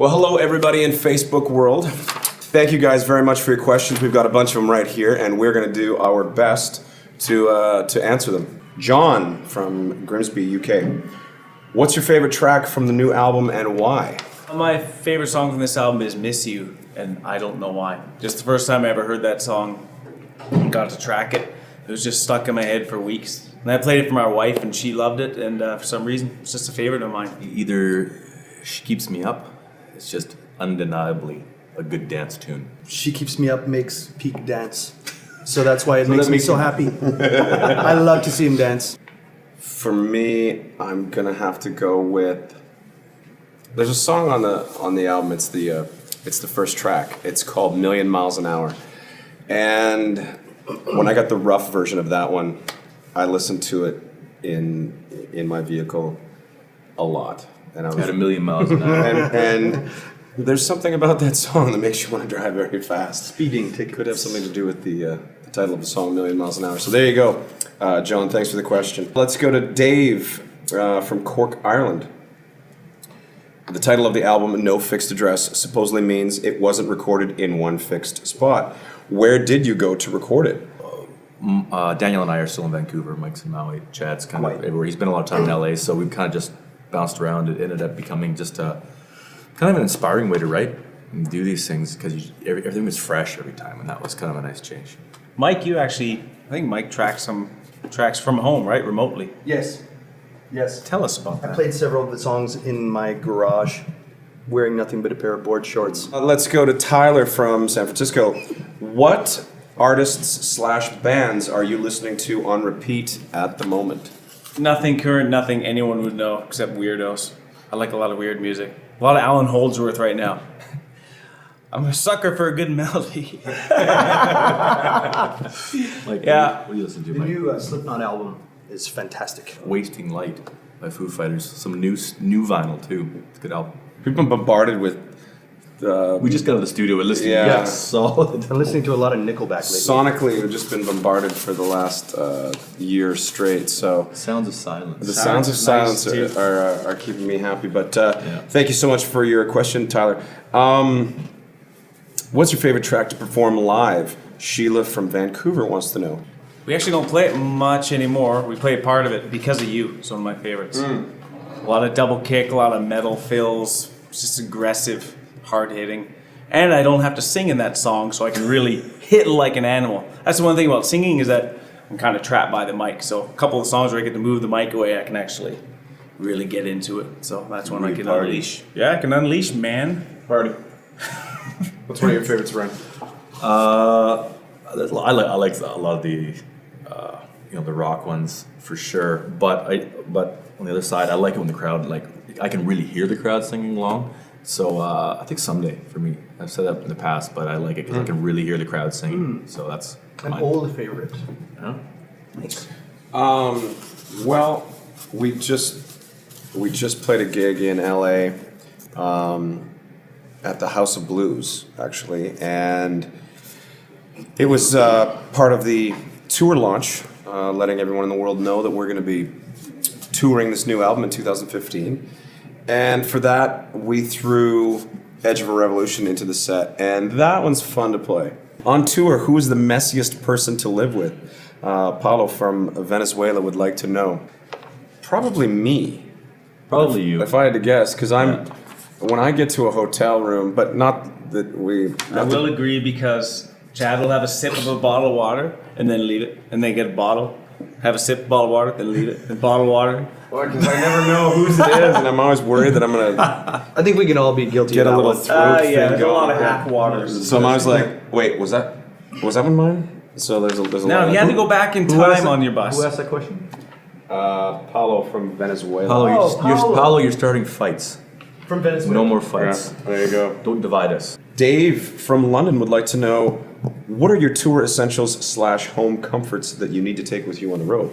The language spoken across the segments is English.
Well, hello everybody in Facebook world. Thank you guys very much for your questions. We've got a bunch of them right here, and we're going to do our best to answer them. John from Grimsby, UK. What's your favorite track from the new album and why? My favorite song from this album is Miss You, and I don't know why. Just the first time I ever heard that song and got to track it, it was just stuck in my head for weeks. And I played it for my wife, and she loved it, and for some reason, it's just a favorite of mine. Either She Keeps Me Up, it's just undeniably a good dance tune. She Keeps Me Up makes Peak dance. So that's why it makes me so happy. I love to see him dance. For me, I'm gonna have to go with. There's a song on the album. It's the first track. It's called "Million Miles an Hour," and when I got the rough version of that one, I listened to it in my vehicle a lot, and I was At a million miles an hour. and there's something about that song that makes you want to drive very fast. Speeding tickets. Could have something to do with the title of the song, "Million Miles an Hour." So there you go, John. Thanks for the question. Let's go to Dave from Cork, Ireland. The title of the album, "No Fixed Address," supposedly means it wasn't recorded in one fixed spot. Where did you go to record it? Daniel and I are still in Vancouver. Mike's in Maui. Chad's kind of everywhere. He's been a lot of time in LA, so we've kind of just bounced around. It ended up becoming just a kind of an inspiring way to write and do these things because everything was fresh every time, and that was kind of a nice change. Mike, I think Mike tracks some tracks from home, right? Remotely. Yes. Yes. Tell us about I that. played several of the songs in my garage, wearing nothing but a pair of board shorts. Let's go to Tyler from San Francisco. What artists/bands are you listening to on repeat at the moment? Nothing current, nothing anyone would know except weirdos. I like a lot of weird music. A lot of Alan Holdsworth right now. I'm a sucker for a good melody. Like, Yeah. what do you listen to, The Mike? new Slipknot album is fantastic. Wasting Light by Foo Fighters. Some new vinyl too. It's a good album. We've been bombarded with We just got to the studio and listened. Yeah. Yeah, solid. I'm listening to a lot of Nickelback lately. sonically. We've just been bombarded for the last year straight. So Sounds of Silence. the sounds of silence Nice, too. are keeping me happy. But thank you so much for your question, Tyler. What's your favorite track to perform live? Sheila from Vancouver wants to know. We actually don't play it much anymore. We play part of it because of you. It's one of my favorites. A lot of double kick, a lot of metal fills. It's just aggressive, hard hitting. And I don't have to sing in that song, so I can really hit like an animal. That's the one thing about singing is that I'm kind of trapped by the mic. So a couple of songs where I get to move the mic away, I can actually really get into it. So that's when I can party. unleash. Yeah, I can unleash, man. Party. What's one of your favorites, Ryan? I like a lot of the the rock ones for sure. But on the other side, I like it when the crowd I can really hear the crowd singing along. So I think Someday for me. I've said that in the past, but I like it because I can really hear the crowd singing. So that's An mine. old favorite. Yeah. Well, we just played a gig in LA at the House of Blues, actually, and it was part of the tour launch, letting everyone in the world know that we're going to be touring this new album in 2015. And for that, we threw Edge of a Revolution into the set, and that one's fun to play. On tour, who is the messiest person to live with? Paulo from Venezuela would like to know. Probably me, Probably you. if I had to guess, because when I get to a hotel room, but not that we. I will agree because Chad will have a sip of a bottle of water and then leave it, and then get a bottle, have a sip of bottle of water, then leave it, and bottle of water. Because I never know whose it is, and I'm always worried that I'm gonna I think we can all be guilty get of a that little one. throat thing Yeah, there's a going. lot of half waters. So I'm always like, wait, was that one mine? So there's a Now lot. you had to go back in time on your bus. Who asked that question? Paulo from Venezuela. Paulo, you're starting fights. From Venezuela. No more Yeah, fights. there you go. Don't divide us. Dave from London would like to know, what are your tour essentials / home comforts that you need to take with you on the road?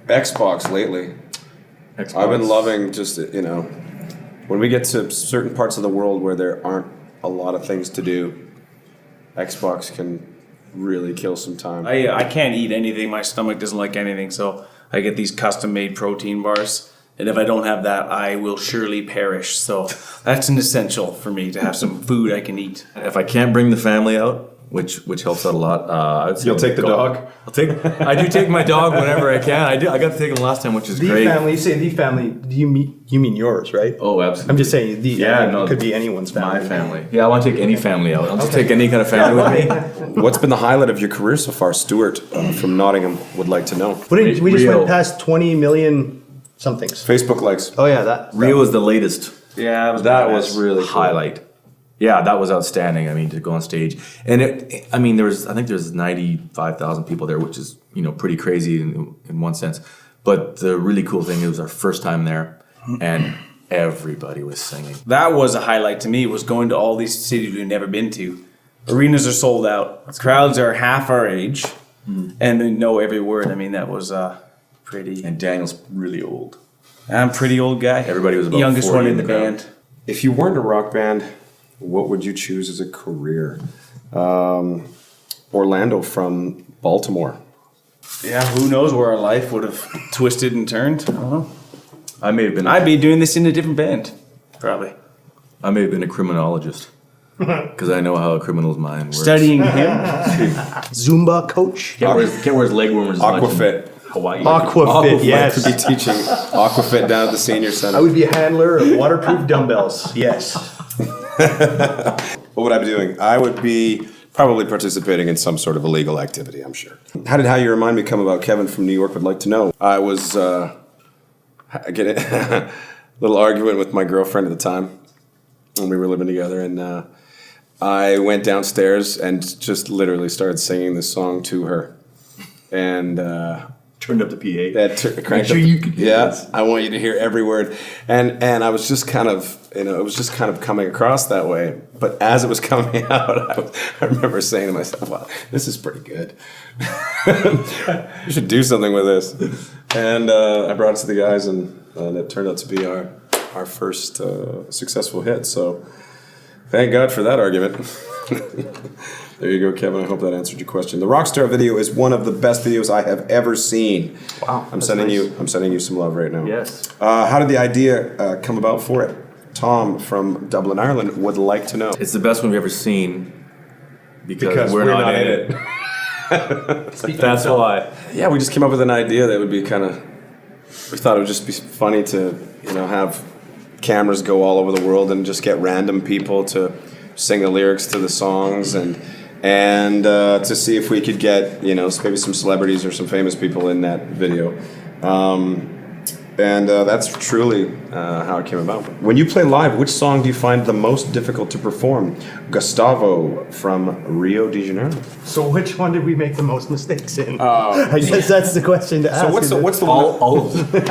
Xbox lately. Xbox. I've been loving just, when we get to certain parts of the world where there aren't a lot of things to do, Xbox can really kill some time. I can't eat anything. My stomach doesn't like anything, so I get these custom-made protein bars, And if I don't have that, I will surely perish. So that's an essential for me to have some food I can eat. If I can't bring the family out, which helps out a lot, I would say You'll take the dog? I do take my dog whenever I can. I got to take him last time, which is The great. family, you say the family, do you mean yours, right? Oh, absolutely. I'm just saying, no, it could be anyone's family. my family. Yeah, I want to take any family out. I'll just take any kind of family with me. What's been the highlight of your career so far? Stuart from Nottingham would like to know. We just Rio. went past 20 million somethings. Facebook likes. Oh yeah, that. Rio was the latest Yeah, that was really cool. Highlight. Yeah, that was outstanding. I mean, to go on stage, and I think there's 95,000 people there, which is pretty crazy in one sense. But the really cool thing, it was our first time there, and everybody was singing. That was a highlight to me, was going to all these cities we've never been to. Arenas are sold out. Crowds are half our age, and they know every word. I mean, that was pretty... And Daniel's really old. I'm a pretty old guy. Everybody was about youngest 40 one in in the the crowd. band. If you weren't a rock band, what would you choose as a career? Orlando from Baltimore. Yeah, who knows where our life would have twisted and turned. I don't know. I may have been. I'd be doing this in a different band, probably. I may have been a criminologist because I know how a criminal's mind works. Studying him. Zumba coach. Can't wear his leg warmers. as much in Aquafit. Hawaii. Aquafit, yes. Could be teaching Aquafit down at the senior center. I would be a handler of waterproof dumbbells. Yes. What would I be doing? I would be probably participating in some sort of illegal activity, I'm sure. How did How You Remind Me come about? Kevin from New York would like to know. I was getting a little argument with my girlfriend at the time when we were living together, and I went downstairs and just literally started singing this song to her. And Turned up the PA. cranked sure up, you could hear this. I want you to hear every word. And I was just kind of, it was just kind of coming across that way. But as it was coming out, I remember saying to myself, wow, this is pretty good. You should do something with this. And I brought it to the guys, and it turned out to be our first successful hit. So thank God for that argument. There you go, Kevin. I hope that answered your question. The Rockstar video is one of the best videos I have ever seen. Wow, I'm that's sending nice. I'm sending you some love right now. Yes. How did the idea come about for it? Tom from Dublin, Ireland would like to know. It's the best one we've ever seen because we're not in it. That's why. Yeah, we just came up with an idea that would be kind of. We thought it would just be funny to have cameras go all over the world and just get random people to sing the lyrics to the songs and to see if we could get maybe some celebrities or some famous people in that video. And that's truly how it came about. When you play live, which song do you find the most difficult to perform? Gustavo from Rio de Janeiro. So which one did we make the most mistakes in? I guess that's the question to ask. So what's the one? All of them.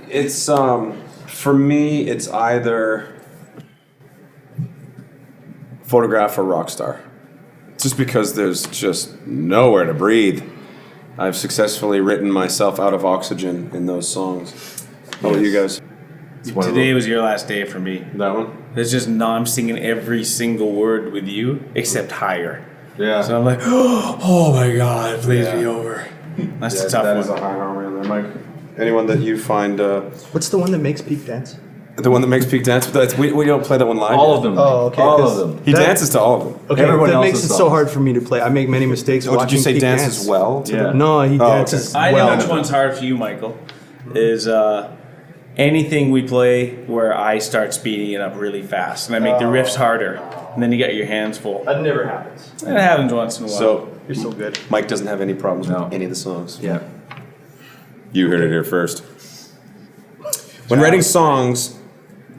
It's for me, it's either Photograph or Rockstar. Just because there's just nowhere to breathe. I've successfully written myself out of oxygen in those songs. How about you guys? Today was your last day for me. That one? It's just I'm singing every single word with you except higher. Yeah. So I'm like, oh my God, please be over. That's the tough that one. is a high harmony on there, Mike. Anyone that you find What's the one that makes Peak dance? the one that makes Peak dance? But we don't play that one live. All yet. of them. Oh, okay, All 'cause- of them. He That- dances to all of them. Okay, Everyone that makes else's it so songs. hard for me to play. I make many mistakes Oh, did watching you say Peak dance dance as well? to Yeah. them? No, he Oh, okay. dances I know well. which one's hard for you, Michael. Is anything we play where I start speeding it up really fast and I make the riffs harder, and then you get your hands full. That never happens. It happens once in a while. So You're so good. Mike doesn't have any problems No. with any of the songs. Yeah. You heard it here first. When writing songs,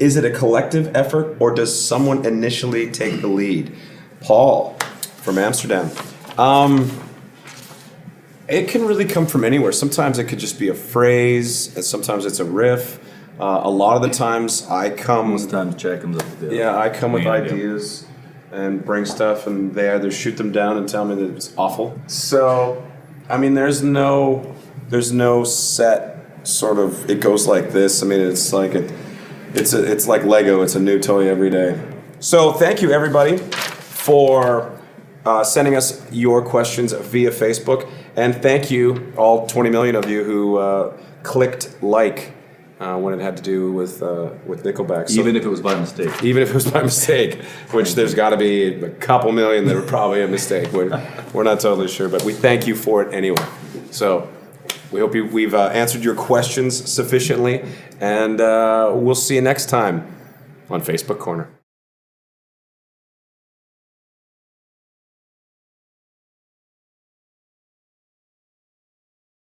is it a collective effort or does someone initially take the lead? Paul from Amsterdam. It can really come from anywhere. Sometimes it could just be a phrase, and sometimes it's a riff. A lot of the times I come, Most times Jack comes up with the I come with main idea. ideas and bring stuff, and they either shoot them down and tell me that it's awful. So, I mean, there's no set sort of. It goes like this. I mean, it's like it's like Lego. It's a new toy every day. So, thank you everybody for sending us your questions via Facebook, and thank you all 20 million of you who clicked like when it had to do with Nickelback. So Even if it was by mistake. even if it was by mistake, which there's got to be a couple million that are probably a mistake. We're not totally sure, but we thank you for it anyway. So we hope we've answered your questions sufficiently, and we'll see you next time on Facebook Corner.